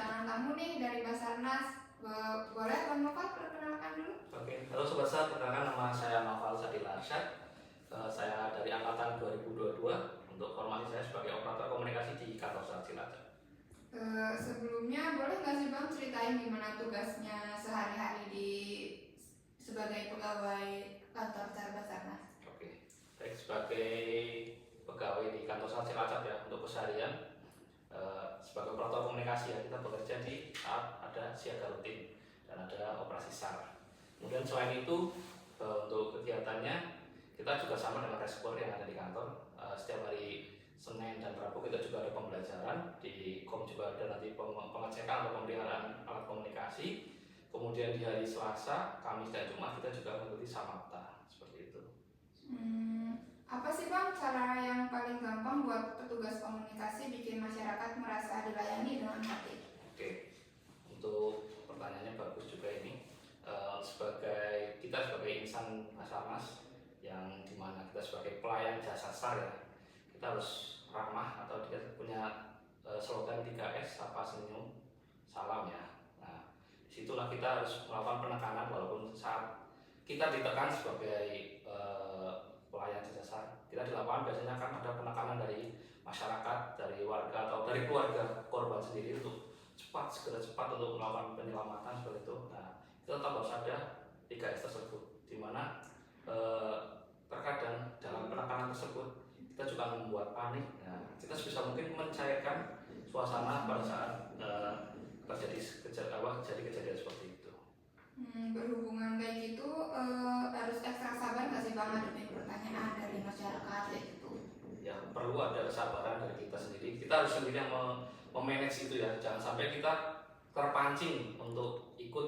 kedatangan tamu nih dari Basarnas. Boleh Bang Noval perkenalkan dulu? Oke, halo Sobat Sat, perkenalkan nama saya Noval Sadila Arsyad. Saya dari angkatan 2022. Untuk formasi saya sebagai operator komunikasi di kantor Sat Cilacap. Sebelumnya boleh nggak sih Bang ceritain gimana tugasnya sehari-hari sebagai pegawai kantor Sat Basarnas? Oke, baik, sebagai pegawai di kantor Sat Cilacap ya, untuk keseharian sebagai operator komunikasi ya, kita bekerja di saat ada siaga rutin dan ada operasi SAR. Kemudian selain itu untuk kegiatannya kita juga sama dengan respon yang ada di kantor. Setiap hari Senin dan Rabu kita juga ada pembelajaran, di KOM juga ada nanti pengecekan atau pemeliharaan alat komunikasi. Kemudian di hari Selasa, Kamis dan Jumat kita juga mengikuti samapta seperti itu. Apa sih Bang cara yang paling gampang buat petugas komunikasi bikin masyarakat merasa dilayani dengan hati? Oke, untuk pertanyaannya bagus juga ini. Kita sebagai insan Basarnas yang dimana kita sebagai pelayan jasa SAR ya, kita harus ramah, atau dia punya slogan 3S, sapa, senyum, salam ya. Nah, disitulah kita harus melakukan penekanan, walaupun saat kita ditekan sebagai pelayan jasa SAR, kita di lapangan biasanya kan ada penekanan dari masyarakat, dari warga atau dari keluarga korban sendiri untuk segera cepat untuk melakukan penyelamatan seperti itu. Nah, kita tetap harus ada 3S tersebut, di mana terkadang dalam penekanan tersebut kita juga membuat panik. Nah, kita sebisa mungkin mencairkan suasana pada saat terjadi kejadian seperti itu. Berhubungan kayak gitu harus ekstra sabar nggak sih Bang ngadepin pertanyaan dari masyarakat kayak gitu? Ya, perlu ada kesabaran dari kita sendiri. Kita harus sendiri yang memanage itu ya. Jangan sampai kita terpancing untuk ikut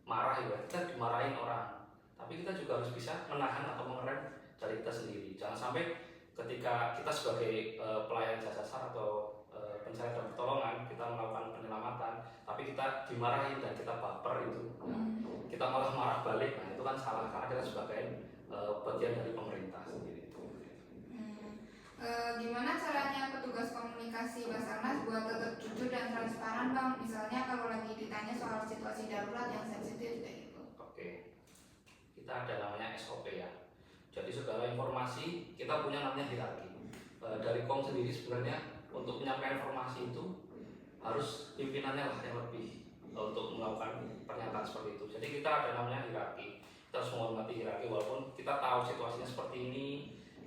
marah ya. Kita dimarahin orang, tapi kita juga harus bisa menahan atau mengerem dari kita sendiri. Jangan sampai ketika kita sebagai pelayan jasa SAR atau pencarian dan pertolongan, kita melakukan penyelamatan, tapi kita dimarahin dan kita baper itu. Nah, kita malah marah balik. Nah, itu kan salah, karena kita sebagai bagian dari pemerintah sendiri. Gimana caranya petugas komunikasi Basarnas buat tetap jujur dan transparan Bang? Misalnya kalau lagi ditanya soal situasi darurat yang sensitif kayak gitu. Oke, kita ada namanya SOP ya. Jadi segala informasi kita punya namanya hierarki. Dari KOM sendiri sebenarnya untuk menyampaikan informasi itu harus pimpinannya lah yang lebih untuk melakukan pernyataan seperti itu. Jadi kita ada namanya hierarki. Kita harus menghormati hierarki walaupun kita tahu situasinya seperti ini.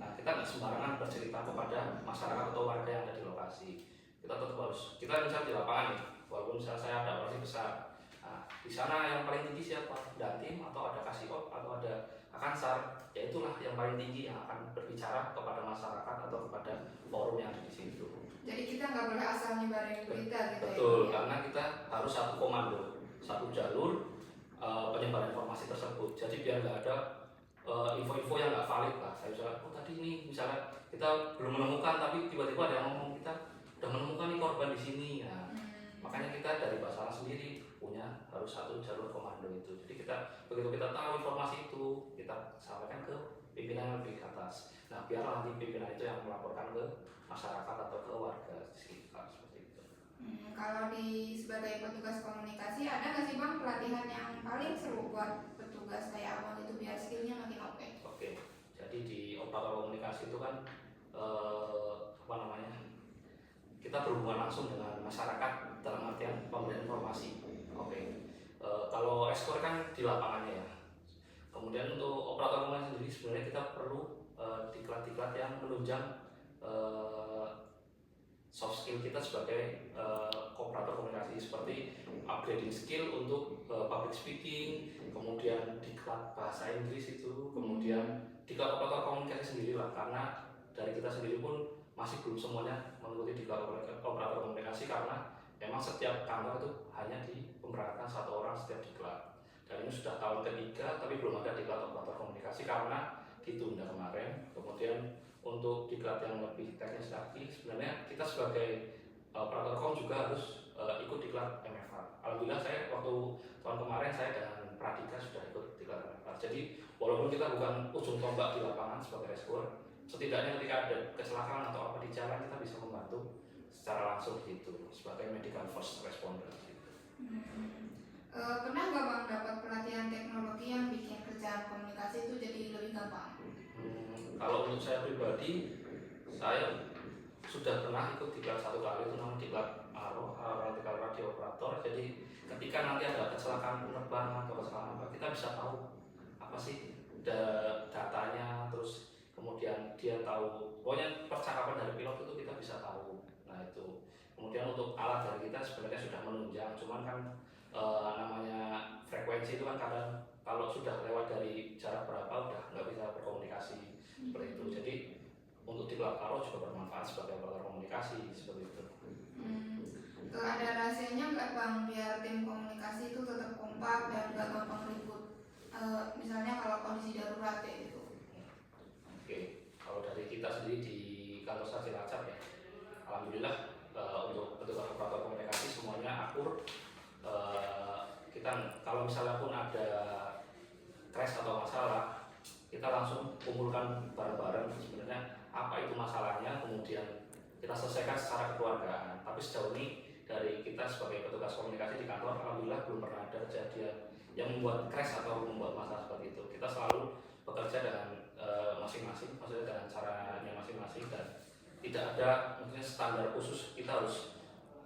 Nah, kita nggak sembarangan bercerita kepada masyarakat atau warga yang ada di lokasi. Kita tetap harus, kita misalnya di lapangan nih, walaupun misalnya saya ada operasi besar. Nah, di sana yang paling tinggi siapa? Dantim atau ada Kasihop atau ada Akansar, ya itulah yang paling tinggi yang akan berbicara kepada masyarakat atau kepada forum yang ada di situ. Jadi kita nggak boleh asal nyebarin berita gitu. Betul, ya? karena kita harus satu komando, satu jalur penyebaran informasi tersebut. Jadi biar nggak ada info-info yang nggak valid lah. Saya misalnya, tadi ini misalnya kita belum menemukan, tapi tiba-tiba ada yang ngomong kita udah menemukan nih korban di sini. Nah, makanya kita dari Basarnas sendiri punya harus satu jalur komando itu. Jadi begitu kita tahu informasi itu, kita sampaikan ke pimpinan yang lebih ke atas. Nah, biar nanti pimpinan itu yang melaporkan ke masyarakat atau ke warga sekitar seperti itu. Kalau sebagai petugas komunikasi ada nggak sih Bang pelatihan yang paling seru buat petugas kayak awal itu biar skillnya makin oke? Oke, jadi di operator komunikasi itu kan kita berhubungan langsung dengan masyarakat dalam artian pemberian informasi. Oke, kalau ekskor kan di lapangannya ya. Kemudian untuk operator komunikasi sendiri sebenarnya kita perlu diklat-diklat yang menunjang soft skill kita sebagai operator komunikasi, seperti upgrading skill untuk public speaking, kemudian diklat bahasa Inggris itu, kemudian diklat operator komunikasi sendiri lah, karena dari kita sendiri pun masih belum semuanya mengikuti diklat operator komunikasi, karena memang setiap kantor itu hanya pemberangkatkan satu orang setiap diklat. Dan ini sudah tahun ketiga tapi belum ada diklat operator komunikasi karena ditunda kemarin. Kemudian untuk diklat yang lebih teknis lagi, sebenarnya kita sebagai operator kom juga harus ikut diklat MFR. Alhamdulillah saya waktu tahun kemarin saya dengan Pradika sudah ikut diklat MFR. Jadi walaupun kita bukan ujung tombak di lapangan sebagai rescuer, setidaknya ketika ada kecelakaan atau apa di jalan kita bisa membantu secara langsung gitu sebagai medical first responder. Pernah nggak bang dapat pelatihan teknologi yang bikin kerjaan komunikasi itu jadi lebih gampang? Kalau untuk saya pribadi, saya sudah pernah ikut diklat satu kali, itu namanya diklat ARO, Aeronautical Radio Operator. Jadi ketika nanti ada kecelakaan penerbangan atau kecelakaan apa, kita bisa tahu apa sih datanya, terus kemudian dia tahu, pokoknya percakapan dari pilot itu kita bisa tahu. Nah itu, kemudian untuk alat dari kita sebenarnya sudah menunjang, cuman kan namanya frekuensi itu kan kadang kalau sudah lewat dari jarak berapa udah nggak bisa berkomunikasi seperti itu. Jadi untuk diklat ARO juga bermanfaat sebagai operator komunikasi seperti itu. Ada rahasianya nggak bang biar tim komunikasi itu tetap kompak dan nggak gampang ribut? Misalnya kalau kondisi darurat kayak gitu. Oke, kalau dari kita sendiri di kantor staf Cilacap ya, alhamdulillah untuk petugas operator komunikasi semuanya akur. Kita kalau misalnya pun ada crash atau masalah, kita langsung kumpulkan bareng-bareng sebenarnya apa itu masalahnya, kemudian kita selesaikan secara kekeluargaan. Tapi sejauh ini dari kita sebagai petugas komunikasi di kantor, alhamdulillah belum pernah ada kejadian yang membuat crash atau membuat masalah seperti itu. Kita selalu bekerja dengan masing-masing, maksudnya dengan caranya masing-masing, dan tidak ada mungkin standar khusus kita harus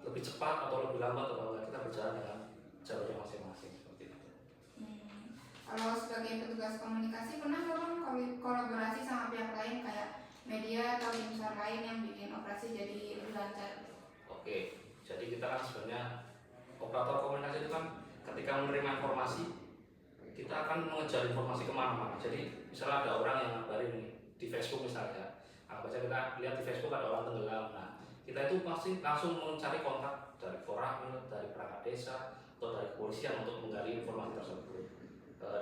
lebih cepat atau lebih lambat, atau kita berjalan dengan jalurnya masing-masing seperti itu. Kalau sebagai petugas komunikasi pernah nggak bang kolaborasi sama pihak lain kayak media atau tim SAR lain yang bikin operasi jadi lebih lancar? Oke, jadi kita kan sebenarnya operator komunikasi itu kan ketika menerima informasi kita akan mengejar informasi kemana-mana. Jadi misalnya ada orang yang ngabarin nih di Facebook misalnya, baca kita lihat di Facebook ada orang tenggelam. Nah kita itu pasti langsung mencari kontak dari Koramil, dari perangkat desa atau dari kepolisian untuk menggali informasi tersebut.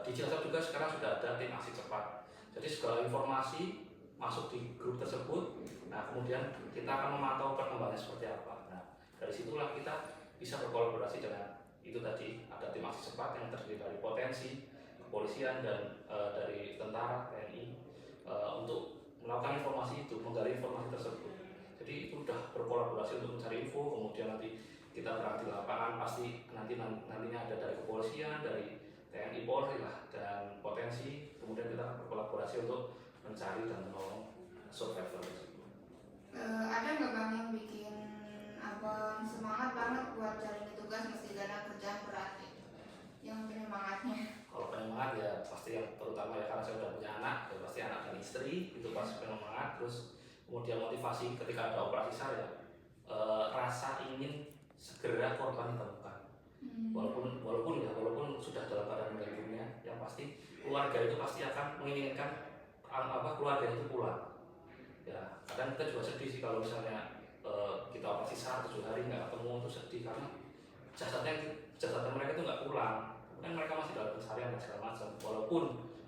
Di Cilacap juga sekarang sudah ada tim aksi cepat. Jadi segala informasi masuk di grup tersebut. Nah kemudian kita akan memantau perkembangannya seperti apa. Nah dari situlah kita bisa berkolaborasi dengan itu tadi, ada tim aksi cepat yang terdiri dari potensi kepolisian dan dari tentara TNI untuk melakukan informasi itu, menggali informasi tersebut. Jadi itu sudah berkolaborasi untuk mencari info, kemudian nanti kita berangkat di lapangan pasti nantinya ada dari kepolisian, dari TNI Polri lah, dan potensi, kemudian kita akan berkolaborasi untuk mencari dan menolong survivor tersebut. Ada nggak bang yang bikin abang semangat banget buat cari tugas meski dalam kerjaan berat gitu? Yang penyemangatnya? Kalau penyemangat ya pasti yang terutama ya karena saya sudah punya anak, ya pasti anak dan istri itu pasti penyemangat. Terus kemudian motivasi ketika ada operasi SAR ya, rasa ingin segera korban ditemukan. Walaupun sudah dalam keadaan meninggal dunia, yang pasti keluarga itu pasti akan menginginkan keluarga itu pulang. Ya kadang kita juga sedih sih kalau misalnya kita operasi SAR 7 hari nggak ketemu, itu sedih karena jasadnya mereka itu nggak pulang. Kemudian mereka masih dalam pencarian dan segala macam. Walaupun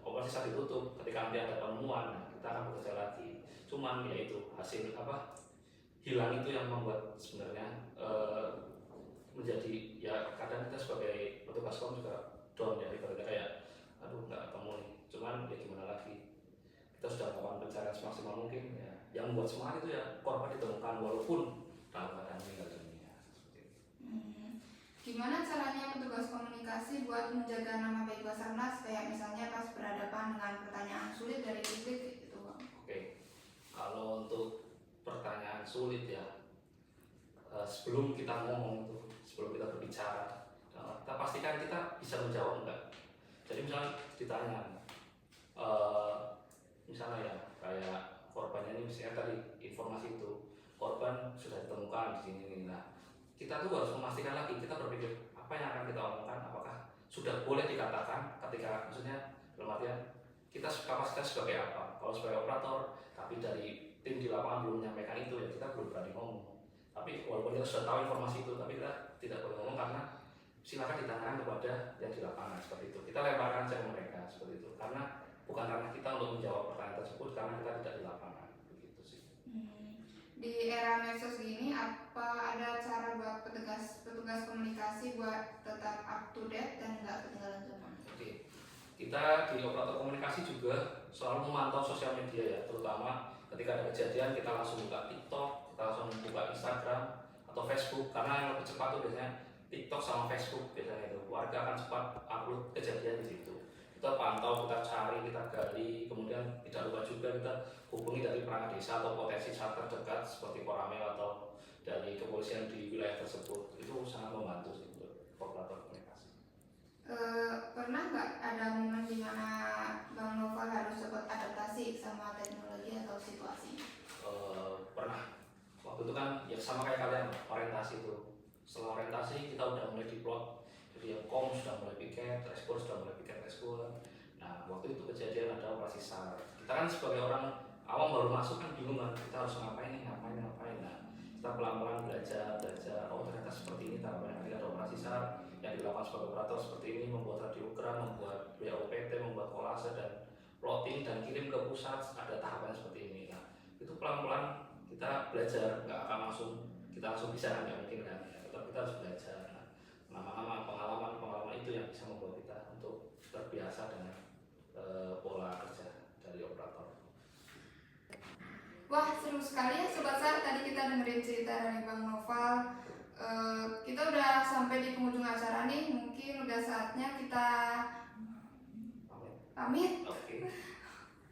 operasi SAR ditutup, ketika nanti ada penemuan, kita akan bekerja lagi. Cuman ya itu hasil hilang itu yang membuat sebenarnya menjadi ya kadang kita sebagai petugas kom juga down ya, kayak aduh nggak ketemu nih. Cuman ya gimana lagi, kita sudah melakukan pencarian semaksimal mungkin ya. Yang membuat semangat itu ya korban ditemukan walaupun dalam keadaan meninggal dunia. Gimana caranya petugas komunikasi buat menjaga nama baik Basarnas, kayak misalnya pas berhadapan dengan pertanyaan sulit dari publik gitu bang? Oke, kalau untuk pertanyaan sulit ya, sebelum kita ngomong itu, sebelum kita berbicara, kita pastikan kita bisa menjawab enggak. Jadi misalnya ditanya, misalnya ya kayak korbannya ini misalnya tadi informasi itu korban sudah ditemukan di sini. Nah kita tuh harus memastikan lagi, kita berpikir apa yang akan kita omongkan, apakah sudah boleh dikatakan ketika maksudnya dalam artian kita kapasitas sebagai apa. Kalau sebagai operator tapi dari tim di lapangan belum menyampaikan itu ya kita belum berani ngomong. Tapi walaupun kita sudah tahu informasi itu, tapi kita tidak boleh ngomong karena silakan ditanyakan kepada yang di lapangan seperti itu. Kita lemparkan saja ke mereka seperti itu, karena bukan karena kita untuk menjawab pertanyaan tersebut, karena kita tidak di lapangan begitu sih. Di era medsos gini, apa ada cara buat petugas komunikasi buat tetap up to date dan nggak ketinggalan zaman? Oke, kita di operator komunikasi juga selalu memantau sosial media ya, terutama ketika ada kejadian kita langsung buka TikTok, kita langsung buka Instagram atau Facebook, karena yang lebih cepat tuh biasanya TikTok sama Facebook biasanya itu warga akan cepat upload kejadian di situ. Kita pantau, kita cari, kita gali, kemudian tidak lupa juga kita hubungi dari perangkat desa atau potensi desa terdekat seperti Koramil atau dari kepolisian di wilayah tersebut. Itu sangat membantu sih untuk operator komunikasi. Pernah nggak ada momen di mana Bang Noval harus cepat adaptasi sama teknologi atau situasi? Pernah. Waktu itu kan ya sama kayak kalian orientasi itu. Setelah orientasi kita udah mulai diplot, jadi yang kom sudah mulai piket, respon sudah mulai piket respon. Nah waktu itu kejadian ada operasi SAR. Kita kan sebagai orang awam baru masuk kan bingung kan, kita harus ngapain nih, ngapain. Nah kita pelan-pelan belajar, oh ternyata seperti ini tahapannya. Ketika ada operasi SAR yang dilakukan sebagai operator seperti ini, membuat radiogram, membuat WOPT, membuat kolase dan plotting dan kirim ke pusat, ada tahapan seperti ini. Nah itu pelan-pelan kita belajar, nggak akan kita langsung bisa, nggak mungkin kan. Kita harus belajar. Nah, lama-lama pengalaman itu yang bisa membuat kita untuk terbiasa dengan pola kerja dari operator. Wah, seru sekali ya Sobat SAR. Tadi kita dengerin cerita dari Bang Noval. Kita udah sampai di penghujung acara nih. Mungkin udah saatnya kita pamit. Oke.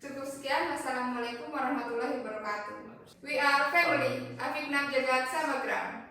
Cukup sekian. Wassalamualaikum warahmatullahi wabarakatuh. We are family. Afif Nam Jagat Samagram.